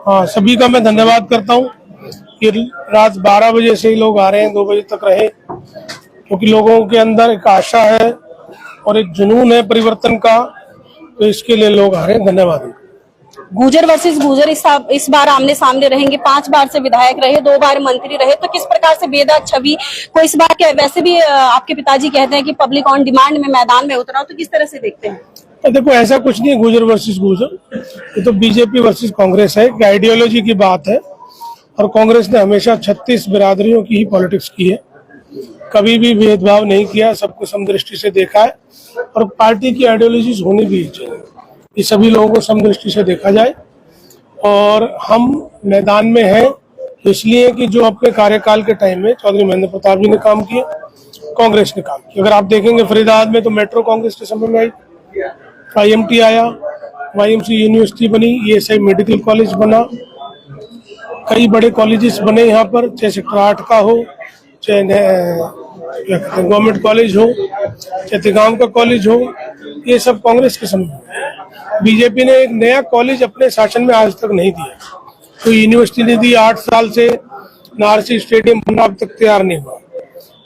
हाँ, सभी का मैं धन्यवाद करता हूँ कि रात 12 बजे से ही लोग आ रहे हैं, 2 बजे तक रहे, क्योंकि लोगों के अंदर एक आशा है और एक जुनून है परिवर्तन का, तो इसके लिए लोग आ रहे हैं। धन्यवाद। गुर्जर वर्सेस गुर्जर इस बार आमने सामने रहेंगे। 5 बार से विधायक रहे, 2 बार मंत्री रहे, तो किस प्रकार से बेदाग छवि को इस बार के वैसे भी आपके पिताजी कहते हैं कि पब्लिक ऑन डिमांड में मैदान में उतरा, तो किस तरह से देखते हैं? तो देखो, ऐसा कुछ नहीं है गुर्जर वर्सेस गुर्जर, ये तो बीजेपी वर्सेस कांग्रेस है, आइडियोलॉजी की बात है। और कांग्रेस ने हमेशा 36 बिरादरियों की ही पॉलिटिक्स की है, कभी भी भेदभाव नहीं किया, सबको समदृष्टि से देखा है। और पार्टी की आइडियोलॉजीज होनी भी चाहिए कि सभी लोगों को समदृष्टि से देखा जाए। और हम मैदान में हैं इसलिए कि जो अपने कार्यकाल के टाइम में चौधरी महेंद्र प्रताप जी ने काम किया, कांग्रेस ने काम किया। अगर आप देखेंगे फरीदाबाद में तो मेट्रो कांग्रेस के समय में आई, IMT आया, YMC यूनिवर्सिटी बनी, ESI मेडिकल कॉलेज बना, कई बड़े कॉलेजेस बने यहाँ पर, चाहे सेक्टर 8 का हो, चाहे गवर्नमेंट कॉलेज हो, चाहे तिगांव का कॉलेज हो, ये सब कांग्रेस के समय में। बीजेपी ने एक नया कॉलेज अपने शासन में आज तक नहीं दिया, तो यूनिवर्सिटी ने दी 8 साल से, नारसी स्टेडियम बनना अब तक तैयार नहीं हुआ,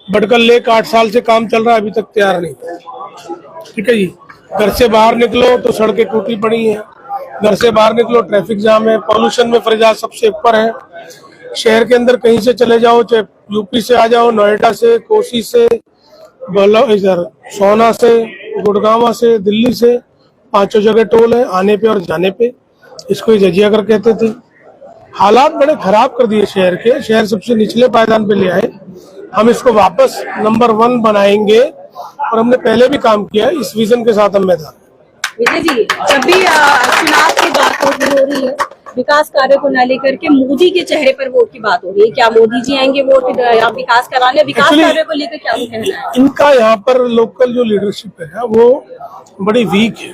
बडकल लेक 8 साल से काम चल रहा है, अभी तक तैयार नहीं हुआ। ठीक है जी, घर से बाहर निकलो तो सड़कें टूटी पड़ी हैं, घर से बाहर निकलो ट्रैफिक जाम है, पॉल्यूशन में फरीदाबाद सबसे ऊपर है। शहर के अंदर कहीं से चले जाओ, चाहे यूपी से आ जाओ, नोएडा से, कोसी से, इधर सोना से, गुड़गांव से, दिल्ली से, 5 जगह टोल है आने पे और जाने पे। इसको जजिया कर कहते थे। हालात बड़े खराब कर दिए शहर के, शहर सबसे निचले पायदान पे ले आए। हम इसको वापस नंबर 1 बनाएंगे और हमने पहले भी काम किया है, इस विजन के साथ हम मैदान। विजय जी, जब भी चुनाव की बात हो रही है, विकास कार्य को न लेकर के मोदी के चेहरे पर वोट की बात हो रही है, क्या मोदी जी आएंगे वोट आप विकास कराने? विकास कार्य को लेकर क्या कहना है? इनका यहाँ पर लोकल जो लीडरशिप है वो बड़ी वीक है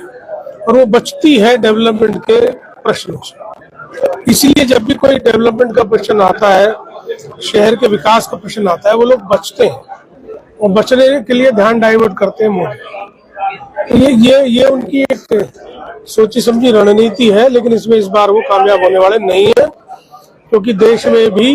और वो बचती है डेवलपमेंट के प्रश्नों से। इसीलिए जब भी कोई डेवलपमेंट का प्रश्न आता है, शहर के विकास का प्रश्न आता है, वो लोग बचते हैं और बचने के लिए ध्यान डाइवर्ट करते हैं मोदी। तो ये उनकी एक सोची समझी रणनीति है, लेकिन इसमें इस बार वो कामयाब होने वाले नहीं है, क्योंकि देश में भी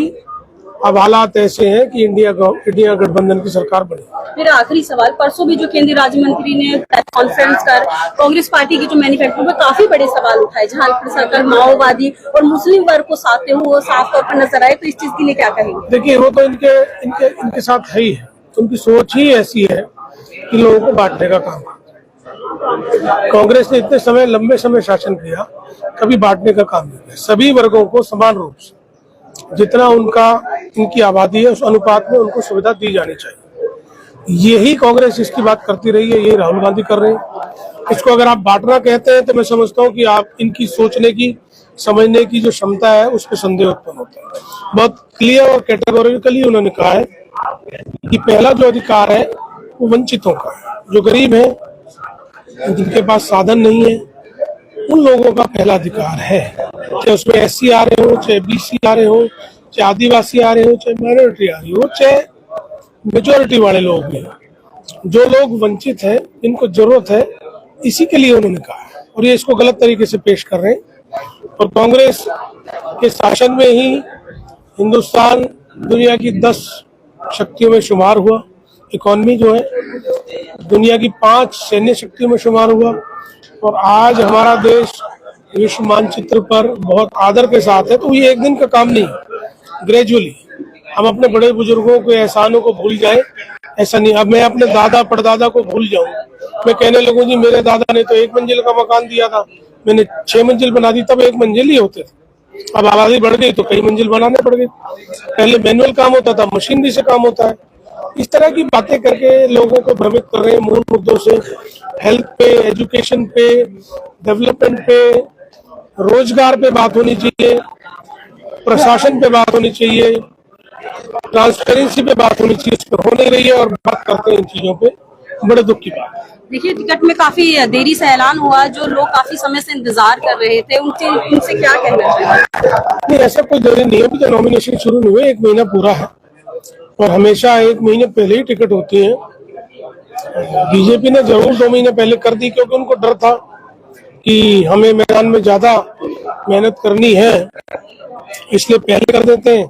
अब हालात ऐसे हैं कि इंडिया गठबंधन की सरकार बने। फिर आखिरी सवाल, परसों भी जो केंद्रीय राज्य मंत्री ने प्रेस कॉन्फ्रेंस कर कांग्रेस पार्टी की जो मैनिफेस्टो में काफी बड़े सवाल उठाए, जहां सरकार माओवादी और मुस्लिम वर्ग को साधते हुए साफ तौर पर नजर आए, तो इस चीज के लिए क्या कहेंगे? देखिए, वो तो इनके साथ है ही है, उनकी सोच ही ऐसी है कि लोगों को बांटने का काम। कांग्रेस ने इतने समय लंबे समय शासन किया, कभी बांटने का काम नहीं किया। सभी वर्गों को समान रूप से जितना इनकी आबादी है उस अनुपात में उनको सुविधा दी जानी चाहिए। यही कांग्रेस इसकी बात करती रही है, यही राहुल गांधी कर रहे हैं। इसको अगर आप बांटना कहते हैं तो मैं समझता हूँ कि आप इनकी सोचने की, समझने की जो क्षमता है उस पर संदेह उत्पन्न होता है। बहुत क्लियर और कैटेगोरिकली उन्होंने कहा है कि पहला जो अधिकार है वो वंचितों का है, जो गरीब है, जिनके पास साधन नहीं है, उन लोगों का पहला अधिकार है। चाहे उसमें SC आ रहे हो, चाहे BC आ रहे हो, चाहे आदिवासी आ रहे हो, चाहे माइनॉरिटी आ रही हो, चाहे मेजोरिटी वाले लोग भी, जो लोग वंचित हैं, इनको जरूरत है, इसी के लिए उन्होंने कहा है। और ये इसको गलत तरीके से पेश कर रहे हैं। और कांग्रेस के शासन में ही हिंदुस्तान दुनिया की 10 शक्तियों में शुमार हुआ, इकोनॉमी जो है दुनिया की 5 सैन्य शक्तियों में शुमार हुआ, और आज हमारा देश विश्व मानचित्र पर बहुत आदर के साथ है। तो ये एक दिन का काम नहीं, ग्रेजुअली हम अपने बड़े बुजुर्गों के एहसानों को भूल जाए, ऐसा नहीं। अब मैं अपने दादा परदादा को भूल जाऊं, मैं कहने लगूं जी मेरे दादा ने तो 1 मंजिल का मकान दिया था, मैंने 6 मंजिल बना दी, तब 1 मंजिल ही होते थे। अब आबादी बढ़ गई तो कई मंजिल बनाने पड़ गए। पहले मैनुअल काम होता था, मशीनरी से काम होता है। इस तरह की बातें करके लोगों को भ्रमित कर रहे हैं मूल मुद्दों से। हेल्थ पे, एजुकेशन पे, डेवलपमेंट पे, रोजगार पे बात होनी चाहिए, प्रशासन पे बात होनी चाहिए, ट्रांसपेरेंसी पे बात होनी चाहिए, इस पर हो नहीं रही है और बात करते हैं इन चीजों पे। बड़े दुख की बात है। देखिए, टिकट में काफी देरी से ऐलान हुआ, जो लोग काफी समय से इंतजार कर रहे थे, उनसे क्या कहना चाहिए? नहीं, ऐसा कोई देरी नहीं है, अभी तो नॉमिनेशन शुरू नहीं हुए, 1 महीना पूरा है और हमेशा 1 महीने पहले ही टिकट होती है। बीजेपी ने जरूर 2 महीने पहले कर दी, क्योंकि उनको डर था कि हमें मैदान में ज्यादा मेहनत करनी है, इसलिए पहले कर देते हैं।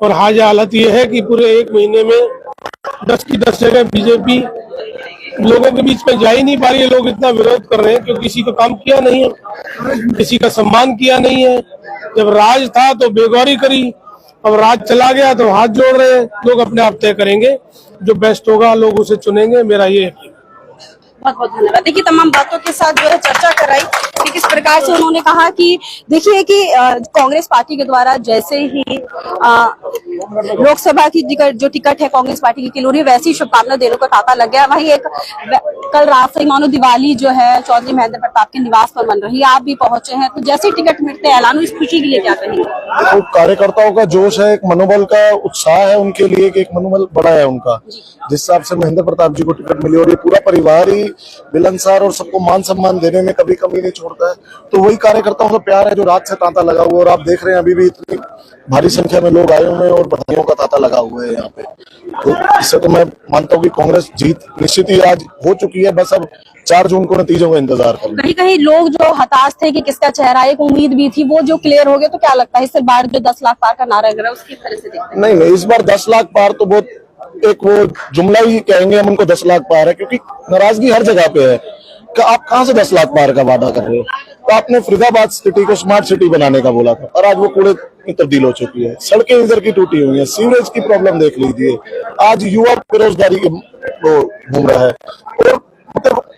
और आज हालत ये है कि पूरे एक महीने में 10 की 10 जगह बीजेपी लोगों के बीच में जा ही नहीं पा रही है। लोग इतना विरोध कर रहे हैं क्योंकि किसी को काम किया नहीं है, किसी का सम्मान किया नहीं है। जब राज था तो बेगौरी करी, अब राज चला गया तो हाथ जोड़ रहे हैं। लोग अपने आप तय करेंगे, जो बेस्ट होगा लोग उसे चुनेंगे, मेरा ये यकीन है। बहुत बहुत धन्यवाद। देखिए तमाम बातों के साथ जो है चर्चा कराई कि किस प्रकार से उन्होंने कहा कि देखिए कि कांग्रेस पार्टी के द्वारा जैसे ही लोकसभा की जो टिकट है कांग्रेस पार्टी की क्लियर हुई, वैसी शुभकामना देने का तांता लग गया। वहीं एक कल रात से मानो दिवाली जो है चौधरी महेंद्र प्रताप के निवास पर मन रही है, आप भी पहुंचे हैं, तो जैसे टिकट मिलते हैं ऐलान, इस खुशी के लिए क्या कहेंगे? तो कार्यकर्ताओं का जोश है, एक मनोबल का उत्साह है उनके लिए कि एक मनोबल बड़ा है उनका, जिस हिसाब से महेंद्र प्रताप जी को टिकट मिली। और ये पूरा परिवार ही मिलनसार और सबको मान सम्मान देने में कभी कमी नहीं छोड़ता है। तो वही कार्यकर्ताओं का प्यार है जो रात से तांता लगा हुआ है। और आप देख रहे हैं अभी भी इतनी भारी संख्या में लोग आए हुए हैं और बधाइयों का तांता लगा हुआ है यहाँ पे। तो इससे तो मैं मानता हूँ कि कांग्रेस जीत निश्चित ही आज हो चुकी है। बस अब 4 जून को नतीजों का इंतजार करना। कहीं कहीं लोग जो हताश थे कि किसका चेहरा, एक उम्मीद भी थी, वो जो क्लियर हो गया, तो क्या लगता है इस बार जो 10 लाख पार का नारा लग रहा है उसकी तरह से देखते हैं? नहीं, इस बार 10 लाख पार तो बहुत एक वो जुमला ही कहेंगे हम उनको, 10 लाख पार है, क्योंकि नाराजगी हर जगह पे है कि आप कहां से 10 लाख पार का वादा कर रहे हो। तो आपने फरीदाबाद सिटी को स्मार्ट सिटी बनाने का बोला था और आज वो कूड़े में तब्दील हो चुकी है। सड़कें इधर की टूटी हुई है, सीवरेज की प्रॉब्लम देख लीजिए। आज युवा बेरोजगारी के वो घूम रहा है और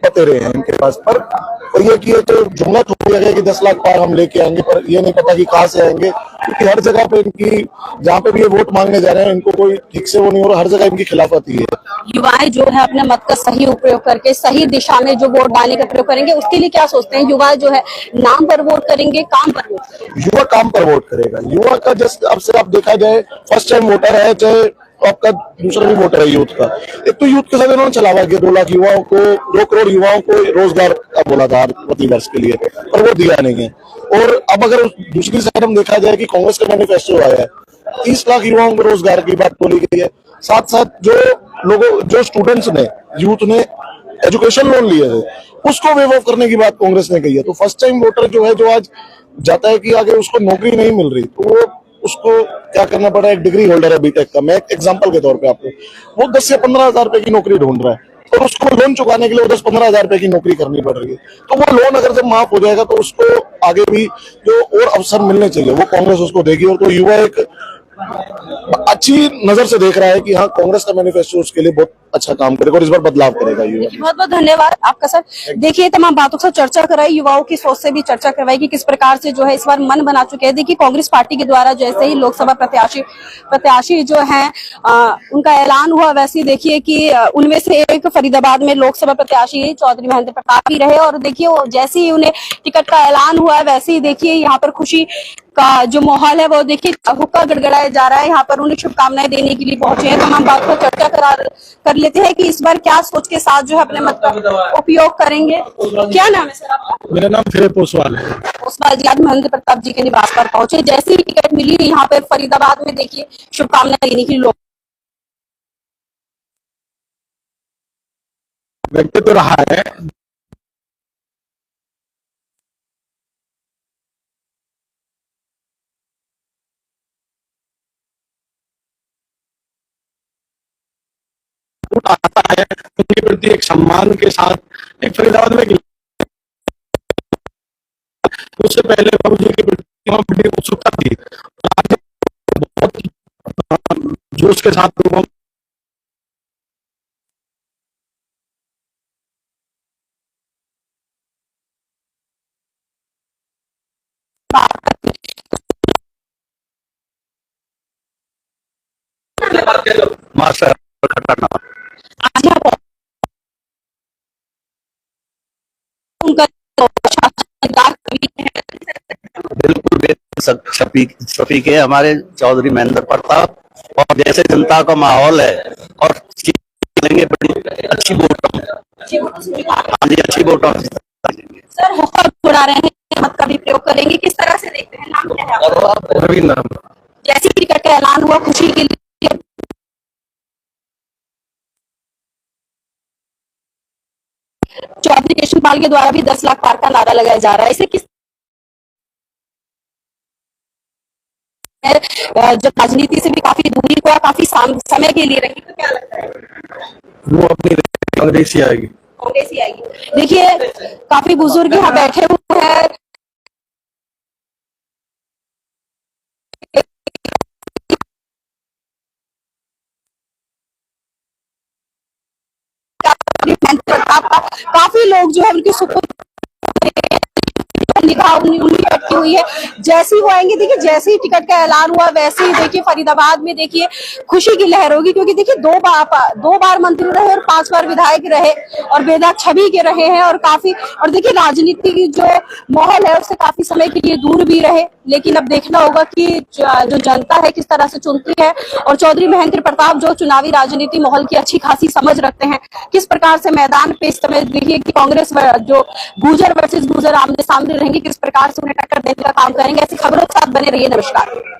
पते रहे हैं इनके पास। पर ये कि तो जुमला छोड़ दिया गया कि 10 लाख पार हम लेके आएंगे, पर ये नहीं पता कि कहां से आएंगे, क्योंकि हर जगह पे इनकी, जहाँ पे भी ये वोट मांगने जा रहे हैं, इनको कोई ठीक से वो नहीं हो रहा, हर जगह इनकी खिलाफत ही है। युवाएं जो है अपने मत का सही उपयोग करके सही दिशा में जो वोट डालने का प्रयोग करेंगे, उसके लिए क्या सोचते हैं? युवा जो है नाम पर वोट करेंगे, काम पर वोट करेंगे? युवा काम पर वोट करेगा। युवा का जैसे अब से आप देखा जाए, फर्स्ट टाइम वोटर है, चाहे आपका दूसरा भी वोटर है यूथ का। एक तो यूथ के साथ इन्होंने चलावा किया, 2 लाख युवाओं को, 2 करोड़ युवाओं को रोजगार का बोला था प्रति वर्ष के लिए, पर वो दिया नहीं है। और अब अगर दूसरी साइड हम देखा जाए कि कांग्रेस का मैनिफेस्टो आया है, 30 लाख युवाओं को रोजगार की बात बोली गई है। साथ साथ जो स्टूडेंट्स ने, यूथ ने एजुकेशन लोन लिए थे, उसको वेव ऑफ करने की बात कांग्रेस ने कही है। तो फर्स्ट टाइम वोटर जो है, जो आज जाता है कि आगे उसको नौकरी नहीं मिल रही, तो वो उसको क्या करना पड़ा, एक डिग्री होल्डर है बीटेक का, मैं एक एग्जांपल के तौर पे आपको, वो 10 से 15 हजार रुपए की नौकरी ढूंढ रहा है और उसको लोन चुकाने के लिए 10-15 हजार रुपए की नौकरी करनी पड़ रही है। तो वो लोन अगर जब माफ हो जाएगा तो उसको आगे भी जो और अवसर मिलने चाहिए वो कांग्रेस उसको देगी। और तो युवा एक अच्छी नजर से देख रहा है कि हाँ, कांग्रेस का मैनिफेस्टो उसके लिए बहुत अच्छा काम करेगा और इस बार बदलाव करेगा युवा। बहुत बहुत धन्यवाद आपका सर। देखिए तमाम बातों से चर्चा कराई, युवाओं की सोच से भी चर्चा करवाई कि किस प्रकार से जो है इस बार मन बना चुके हैं। देखिए कांग्रेस पार्टी के द्वारा जैसे ही लोकसभा प्रत्याशी जो है उनका ऐलान हुआ, वैसे ही देखिए कि उनमें से एक फरीदाबाद में लोकसभा प्रत्याशी चौधरी महेंद्र प्रताप ही रहे। और देखिए वो जैसे ही उन्हें टिकट का ऐलान हुआ, वैसे ही देखिए यहाँ पर खुशी का जो माहौल है वो देखिए हुक्का गड़गड़ाया जा रहा है। यहाँ पर उन्हें शुभकामनाएं देने के लिए पहुंचे हैं। तमाम बात पर चर्चा कर लेते हैं कि इस बार क्या सोच के साथ जो है अपने मत का उपयोग करेंगे। क्या नाम है सर आपका? मेरा नाम फिरोज ओसवाल है। ओसवाल जी आज महेंद्र प्रताप जी के निवास पर पहुंचे, जैसे ही टिकट मिली यहाँ पर फरीदाबाद में देखिए शुभकामनाएं देने के लिए लोग व्यक्ति तो रहा है। आता है उनके प्रति एक सम्मान के साथ एक फरीदाबाद में, उससे पहले बाबू जी के प्रति वहाँ बड़ी उत्सुकता थी। आज बहुत जोश के साथ लोगों मास्टर खट्टा आज उनका बिल्कुल शफीक है हमारे चौधरी महेंद्र प्रताप। और जैसे जनता का माहौल है और लेंगे बड़ी अच्छी वोट, हाँ जी अच्छी वोट सर हुक्का उड़ा रहे हैं, मत का भी प्रयोग करेंगे, किस तरह से देखते हैं? नाम क्या है आपका? रविंद्र। जैसे टिकट का ऐलान हुआ खुशी के लिए चौधरी केशव पाल के द्वारा भी 10 लाख पार का नारा लगाया जा रहा है। इसे किस जो राजनीति से भी काफी दूरी को काफी समय के लिए रही, तो क्या लगता है? वो अपनी कांग्रेस ही आएगी। कांग्रेस ही आएगी। देखिए काफी बुजुर्ग यहाँ बैठे हुए हैं, काफी लोग जो है उनकी सुपुर्द निगाह उन्हीं अटकी हुई है। जैसे ही वो आएंगे, देखिए जैसे ही टिकट का ऐलान हुआ वैसे ही देखिए फरीदाबाद में देखिए खुशी की लहर होगी, क्योंकि देखिए दो बार मंत्री रहे और 5 बार विधायक रहे और बेदाग छवि के रहे हैं, और काफी, और देखिए राजनीति की जो माहौल है उससे काफी समय के लिए दूर भी रहे। लेकिन अब देखना होगा कि जो जनता है किस तरह से चुनती है, और चौधरी महेंद्र प्रताप जो चुनावी राजनीति माहौल की अच्छी खासी समझ रखते हैं, किस प्रकार से मैदान पे इस समय देखिए कि कांग्रेस जो गुर्जर वर्सेस गुर्जर आमने सामने रहेंगे, किस प्रकार से उन्हें टक्कर देने का काम करेंगे। ऐसी खबरों के साथ बने रहिए। नमस्कार।